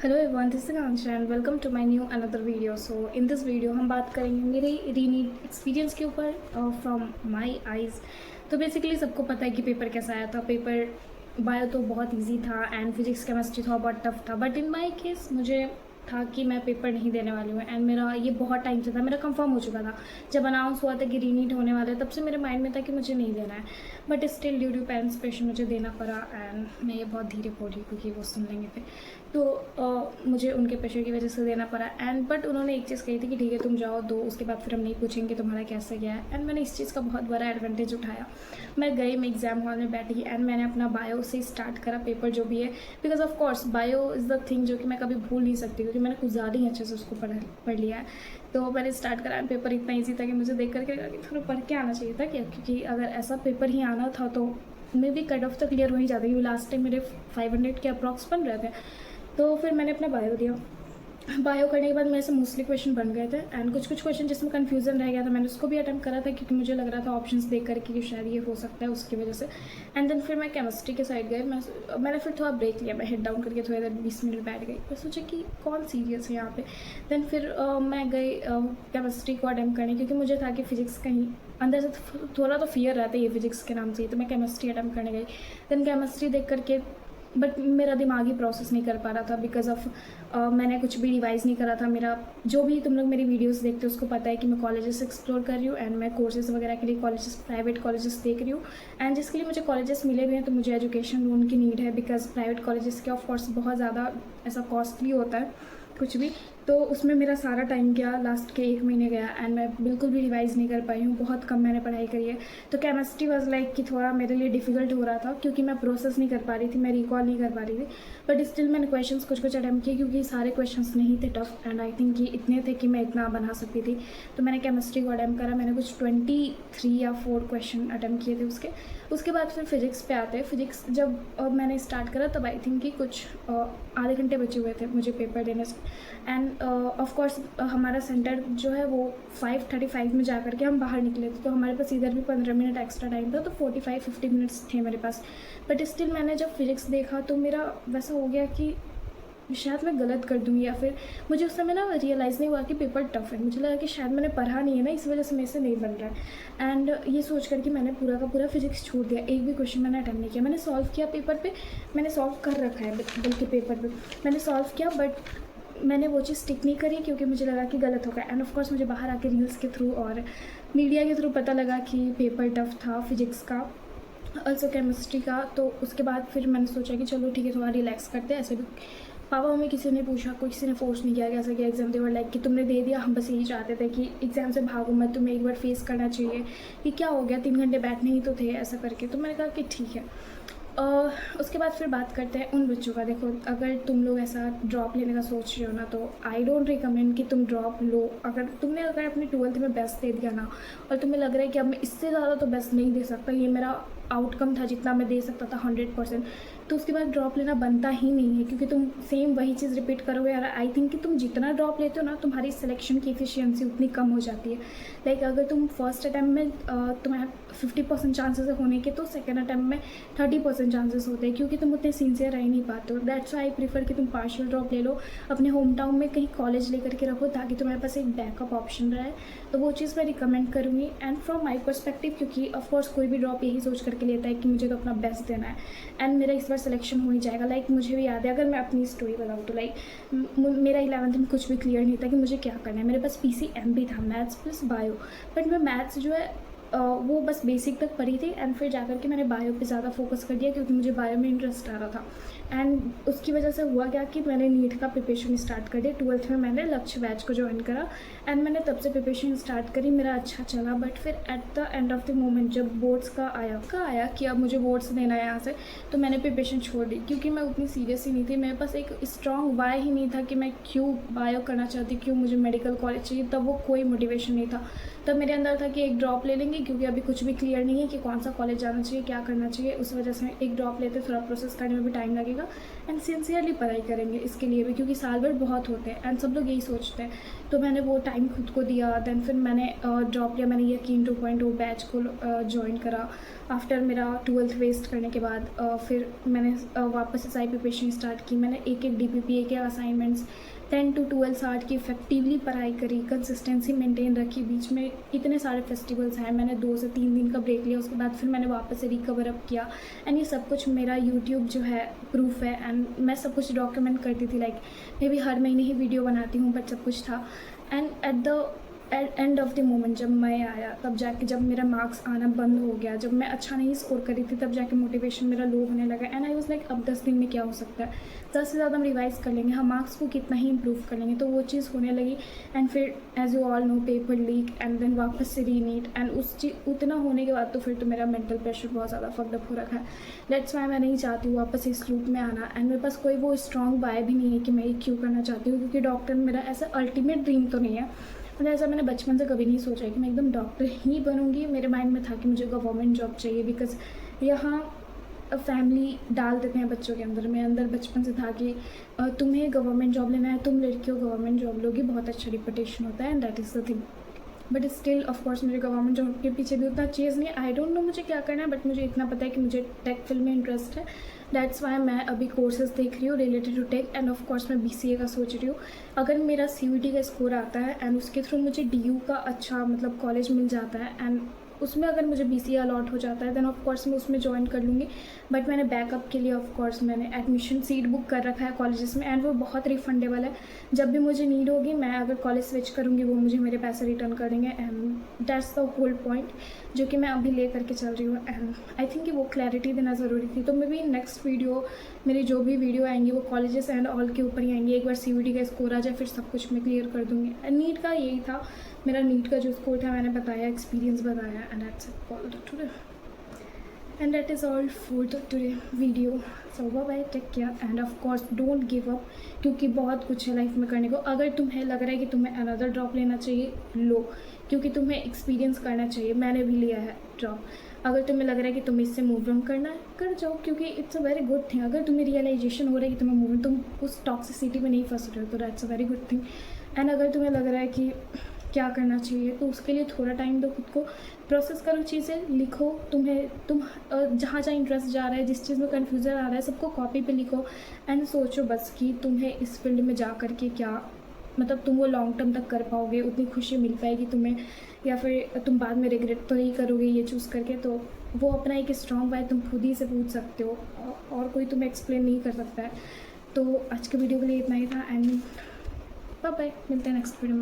Hello everyone, this is Ansha and welcome to my new another video. So in this video हम बात करेंगे मेरे re NEET experience के ऊपर फ्रॉम माय आइज़। तो बेसिकली सबको पता है कि पेपर कैसा आया था। पेपर बायो तो बहुत इजी था एंड फिजिक्स केमिस्ट्री थोड़ा बहुत टफ था, बट इन माय केस मुझे था कि मैं पेपर नहीं देने वाली हूँ एंड मेरा ये बहुत टाइम से था, मेरा कंफर्म हो चुका था। जब अनाउंस हुआ था कि रीनीट होने वाला है तब से मेरे माइंड में था कि मुझे नहीं देना है, but still due to parents pressure मुझे देना पड़ा। एंड मैं ये बहुत धीरे बोल रही हूँ क्योंकि वो सुन लेंगे फिर। तो मुझे उनके प्रेशर की वजह से देना पड़ा एंड बट उन्होंने एक चीज़ कही थी कि ठीक है तुम जाओ दो, उसके बाद फिर हम नहीं पूछेंगे तुम्हारा कैसा गया है। एंड मैंने इस चीज़ का बहुत बड़ा एडवांटेज उठाया। मैं गई, मैं एग्ज़ाम हॉल में बैठी एंड मैंने अपना बायो से स्टार्ट करा पेपर जो भी है, because of course bio is the thing जो कि मैं कभी भूल नहीं सकती क्योंकि मैंने कुछ ज़्यादा ही अच्छे से उसको पढ़ लिया है। तो मैंने स्टार्ट करा, पेपर इतना ईजी था कि मुझे देख करके लगा कि थोड़ा पढ़ के आना चाहिए था क्या, क्योंकि अगर ऐसा पेपर ही आना था तो मे भी कट ऑफ तो क्लियर हो ही जाता, क्योंकि लास्ट टाइम मेरे 500 के अप्रॉक्स बन रहे थे। तो फिर मैंने अपना बायो दिया। बायो करने के बाद मेरे से मोस्टली क्वेश्चन बन गए थे एंड कुछ कुछ क्वेश्चन जिसमें कन्फ्यूजन रह गया था मैंने उसको भी अटैम्प्ट करा था, क्योंकि मुझे लग रहा था ऑप्शंस देख करके कि शायद ये हो सकता है उसकी वजह से। एंड देन फिर मैं केमिस्ट्री के साइड गए। मैंने फिर थोड़ा ब्रेक लिया, मैं हेड डाउन करके थोड़ी देर 20 मिनट बैठ गई। मैं सोचा कि कौन सीरियस है यहाँ पे। देन फिर मैं गई केमिस्ट्री को अटैम्प्ट करने, क्योंकि मुझे था कि फिजिक्स कहीं अंदर से थोड़ा तो फियर रहता है ये फिजिक्स के नाम से, तो मैं केमिस्ट्री अटैम्प्ट करने गई। देन केमिस्ट्री देख करके बट मेरा दिमाग ही प्रोसेस नहीं कर पा रहा था बिकॉज ऑफ मैंने कुछ भी रिवाइज़ नहीं करा था। मेरा जो भी तुम लोग मेरी वीडियोस देखते हो उसको पता है कि मैं कॉलेजेस एक्सप्लोर कर रही हूँ एंड मैं कोर्सेज वगैरह के लिए कॉलेजेस, प्राइवेट कॉलेजेस देख रही हूँ। एंड जिसके लिए मुझे कॉलेजेस मिले भी हैं तो मुझे एजुकेशन लोन की नीड है, बिकॉज प्राइवेट कॉलेजेस के ऑफ कोर्स बहुत ज़्यादा ऐसा कॉस्टली होता है कुछ भी। तो उसमें मेरा सारा टाइम गया, लास्ट के 1 महीने गया एंड मैं बिल्कुल भी रिवाइज़ नहीं कर पाई हूँ, बहुत कम मैंने पढ़ाई करी है। तो केमिस्ट्री वाज लाइक कि थोड़ा मेरे लिए डिफ़िकल्ट हो रहा था क्योंकि मैं प्रोसेस नहीं कर पा रही थी, मैं रिकॉल नहीं कर पा रही थी। बट स्टिल मैंने क्वेश्चंस कुछ कुछ अटैम्प्ट किए क्योंकि सारे क्वेश्चंस नहीं थे टफ एंड आई थिंक कि इतने थे कि मैं इतना बना सकती थी। तो मैंने केमिस्ट्री को अटैम्प्ट करा, मैंने कुछ 23 या 4 क्वेश्चन अटैम्प्ट किए थे उसके बाद फिर फिजिक्स पे आते हैं। फिजिक्स जब मैंने स्टार्ट करा तब आई थिंक कि कुछ आधे घंटे बचे हुए थे मुझे पेपर देने से। एंड ऑफ कोर्स हमारा सेंटर जो है वो 5:35 में जा करके हम बाहर निकले थे, तो हमारे पास इधर भी 15 मिनट एक्स्ट्रा टाइम था, तो 45-50 मिनट्स थे मेरे पास। बट स्टिल मैंने जब फिजिक्स देखा तो मेरा वैसा हो गया कि शायद मैं गलत कर दूँगी, या फिर मुझे उस समय ना रियलाइज़ नहीं हुआ कि पेपर टफ है। मुझे लगा कि शायद मैंने पढ़ा नहीं है ना, इस वजह से मेरे से नहीं बन रहा है। एंड ये सोच कर कि मैंने पूरा का पूरा फिजिक्स छोड़ दिया, एक भी क्वेश्चन मैंने अटेम्प्ट नहीं किया। मैंने सॉल्व किया पेपर पे, मैंने सॉल्व कर रखा है बल्कि पेपर पे मैंने सॉल्व किया, बट मैंने वो चीज़ टिक नहीं करी क्योंकि मुझे लगा कि गलत होगा। एंड ऑफ कोर्स मुझे बाहर आके रील्स के थ्रू और मीडिया के थ्रू पता लगा कि पेपर टफ था फिजिक्स का, ऑल्सो केमिस्ट्री का। तो उसके बाद फिर मैंने सोचा कि चलो ठीक है थोड़ा रिलैक्स करते हैं। ऐसे भी पापा मम्मी किसी ने पूछा, कोई किसी ने फोर्स नहीं किया कि ऐसा कि एग्ज़ाम देवर लाइक कि तुमने दे दिया, हम बस यही चाहते थे कि एग्ज़ाम से भागो मत, तुम्हें एक बार फेस करना चाहिए कि क्या हो गया, 3 घंटे बैठने ही तो थे ऐसा करके। तो मैंने कहा कि ठीक है। उसके बाद फिर बात करते हैं उन बच्चों का। देखो, अगर तुम लोग ऐसा ड्रॉप लेने का सोच रहे हो ना, तो आई डोंट रिकमेंड कि तुम ड्रॉप लो। अगर अपनी 12th में बेस्ट दे दिया ना और तुम्हें लग रहा है कि अब मैं इससे ज़्यादा तो बेस्ट नहीं दे सकता, ये मेरा आउटकम था जितना मैं दे सकता था 100%, तो उसके बाद ड्रॉप लेना बनता ही नहीं है, क्योंकि तुम सेम वही चीज़ रिपीट करोगे। और आई थिंक कि तुम जितना ड्रॉप लेते हो ना, तुम्हारी सिलेक्शन की एफिशिएंसी उतनी कम हो जाती है। लाइक अगर तुम फर्स्ट अटैम्प्ट में तुम्हारा 50% चांसेस होने के, तो सेकेंड अटैम्प्ट में 30% चांसेस होते हैं, क्योंकि तुम उतने सिंसियर रह नहीं पाते हो। दैट्स वाई आई प्रीफर कि तुम पार्शियल ड्रॉप ले लो, अपने होम टाउन में कहीं कॉलेज लेकर के रखो ताकि तुम्हारे पास एक बैकअप ऑप्शन रहे। तो वो चीज़ मैं रिकमेंड करूँगी। एंड फ्रॉम माई पर्सपेक्टिव, क्योंकि ऑफकोर्स कोई भी ड्रॉप यही सोच करके लेता है कि मुझे तो अपना बेस्ट देना है एंड मेरा इस बार सिलेक्शन हो ही जाएगा। लाइक मुझे भी याद है, अगर मैं अपनी स्टोरी बताऊँ तो लाइक मेरा 11th में कुछ भी क्लियर नहीं था कि मुझे क्या करना है। मेरे पास PCM भी था, मैथ्स प्लस बायो, बट मैं मैथ्स जो है वो बस बेसिक तक पढ़ी थी एंड फिर जाकर के मैंने बायो पे ज़्यादा फोकस कर दिया क्योंकि मुझे बायो में इंटरेस्ट आ रहा था। एंड उसकी वजह से हुआ क्या कि मैंने नीट का प्रिपरेशन स्टार्ट कर दिया। 12th में मैंने लक्ष्य बैच को ज्वाइन करा एंड मैंने तब से प्रिपरेशन स्टार्ट करी, मेरा अच्छा चला। बट फिर at the end of the moment जब बोर्ड्स का आया कि अब मुझे बोर्ड्स देना है यहाँ से, तो मैंने प्रिपरेशन छोड़ दी क्योंकि मैं उतनी सीरियस ही नहीं थी। मेरे पास एक स्ट्रॉन्ग वाई ही नहीं था कि मैं क्यों बायो करना चाहती, क्यों मुझे मेडिकल कॉलेज चाहिए, तब वो कोई मोटिवेशन नहीं था। तब मेरे अंदर था कि एक ड्रॉप ले लेंगे क्योंकि अभी कुछ भी क्लियर नहीं है कि कौन सा कॉलेज जाना चाहिए, क्या करना चाहिए। उस वजह से एक ड्रॉप लेते, थोड़ा प्रोसेस करने में भी टाइम लगेगा एंड सिंसियरली पढ़ाई करेंगे इसके लिए भी, क्योंकि साल भर बहुत होते हैं एंड सब लोग यही सोचते हैं। तो मैंने वो टाइम खुद को दिया। देन फिर मैंने ड्रॉप लिया, मैंने यकीन 2.0 बैच को ज्वाइन करा आफ्टर मेरा 12th वेस्ट करने के बाद फिर मैंने वापस से SI प्रिपरेशन स्टार्ट की। मैंने एक DPP, एक असाइनमेंट्स 10 to 12 साल की इफेक्टिवली पढ़ाई करी, कंसिस्टेंसी मेंटेन रखी। बीच में इतने सारे फेस्टिवल्स हैं, मैंने 2 से 3 दिन का ब्रेक लिया, उसके बाद फिर मैंने वापस से रिकवर अप किया। एंड ये सब कुछ मेरा यूट्यूब जो है प्रूफ है। एंड मैं सब कुछ डॉक्यूमेंट करती थी, लाइक मे बी हर महीने ही वीडियो बनाती हूँ, बट सब कुछ था। And at end of the moment जब मैं आया, तब जाके जब मेरा मार्क्स आना बंद हो गया, जब मैं अच्छा नहीं स्कोर करी थी, तब जाके मोटिवेशन मेरा लो होने लगा। एंड आई वाज लाइक अब 10 दिन में क्या हो सकता है, 10 से ज़्यादा हम रिवाइज कर लेंगे, हम मार्क्स को कितना ही इम्प्रूव कर लेंगे। तो वो चीज़ होने लगी। एंड फिर as you all know paper leak and then वापस से रीनीट। एंड उस चीज़ उतना होने के बाद तो फिर तो मेरा मेंटल प्रेशर बहुत ज़्यादा फकअप हो रखा है। दैट्स वाई मैं नहीं चाहती हूँ वापस इस लूप में आना। एंड मेरे पास कोई वो स्ट्रॉन्ग वाई भी नहीं है कि मैं ये क्यों करना चाहती हूँ, क्योंकि डॉक्टर मेरा ऐसा अल्टीमेट ड्रीम तो नहीं है। मतलब ऐसा मैंने बचपन से कभी नहीं सोचा है कि मैं एकदम डॉक्टर ही बनूंगी। मेरे माइंड में था कि मुझे गवर्नमेंट जॉब चाहिए, बिकॉज यहाँ फैमिली डाल देते हैं बच्चों के अंदर। मेरे अंदर बचपन से था कि तुम्हें गवर्नमेंट जॉब लेना है, तुम लड़कियों गवर्नमेंट जॉब लोगी, बहुत अच्छा रिपुटेशन होता है, and that is the thing. But still of course मुझे गवर्नमेंट जॉब के पीछे भी उतना चीज़ नहीं। आई डोंट नो मुझे क्या करना है, बट मुझे इतना पता है कि मुझे टेक फील्ड में इंटरेस्ट है। दैट्स वाई मैं अभी कोर्सेज देख रही हूँ related to tech. And of course मैं BCA का सोच रही हूँ। अगर मेरा CUET का स्कोर आता है एंड उसके थ्रू मुझे DU का अच्छा मतलब कॉलेज मिल जाता है, एंड उसमें अगर मुझे BCA अलॉट हो जाता है, देन ऑफ कोर्स मैं उसमें ज्वाइन कर लूँगी। बट मैंने बैकअप के लिए ऑफ कोर्स मैंने एडमिशन सीट बुक कर रखा है कॉलेजेस में, एंड वो बहुत रिफंडेबल है। जब भी मुझे नीड होगी, मैं अगर कॉलेज स्विच करूँगी, वो मुझे मेरे पैसे रिटर्न कर देंगे। And that's the whole point जो कि मैं अभी ले करके चल रही हूँ। एंड आई थिंक कि वो क्लैरिटी देना ज़रूरी थी। तो मे बी नेक्स्ट वीडियो, मेरी जो भी वीडियो आएंगी वो कॉलेजेस एंड ऑल के ऊपर ही आएंगी। एक बार CUET का स्कोर आ जाए, फिर सब कुछ मैं क्लियर कर दूँगी। नीट का यही था, मेरा नीट का जो स्कोर था मैंने बताया, एक्सपीरियंस बताया। And that's it for today, and that is all for the today video. So bye bye, take care, and of course don't give up, क्योंकि बहुत कुछ है लाइफ में करने को। अगर तुम्हें लग रहा है कि तुम्हें अनदर ड्रॉप लेना चाहिए, लो, क्योंकि तुम्हें एक्सपीरियंस करना चाहिए। मैंने भी लिया है ड्रॉप। अगर तुम्हें लग रहा है कि तुम्हें इससे मूव ऑन करना है, कर जाओ, क्योंकि it's a very good thing. अगर तुम्हें रियलाइजेशन हो रहा है कि तुम्हें मूव, तुम उस टॉक्सिसिटी में नहीं फंस रहे हो, तो that's a very good thing. And अगर तुम्हें लग रहा है कि क्या करना चाहिए, तो उसके लिए थोड़ा टाइम दो खुद को, प्रोसेस करो चीज़ें, लिखो। तुम जहाँ जहाँ इंटरेस्ट जा रहा है, जिस चीज़ में कन्फ्यूज़न आ रहा है, सबको कॉपी पे लिखो। एंड सोचो बस कि तुम्हें इस फील्ड में जा कर के क्या, मतलब तुम वो लॉन्ग टर्म तक कर पाओगे, उतनी खुशी मिल पाएगी तुम्हें, या फिर तुम बाद में रिग्रेट तो नहीं करोगे ये चूज़ करके। तो वो अपना एक स्ट्रॉन्ग बाय तुम खुद ही से पूछ सकते हो, और कोई तुम्हें एक्सप्लेन नहीं कर सकता है। तो आज के वीडियो के लिए इतना ही था, एंड बाय बाय, मिलते हैं नेक्स्ट वीडियो में।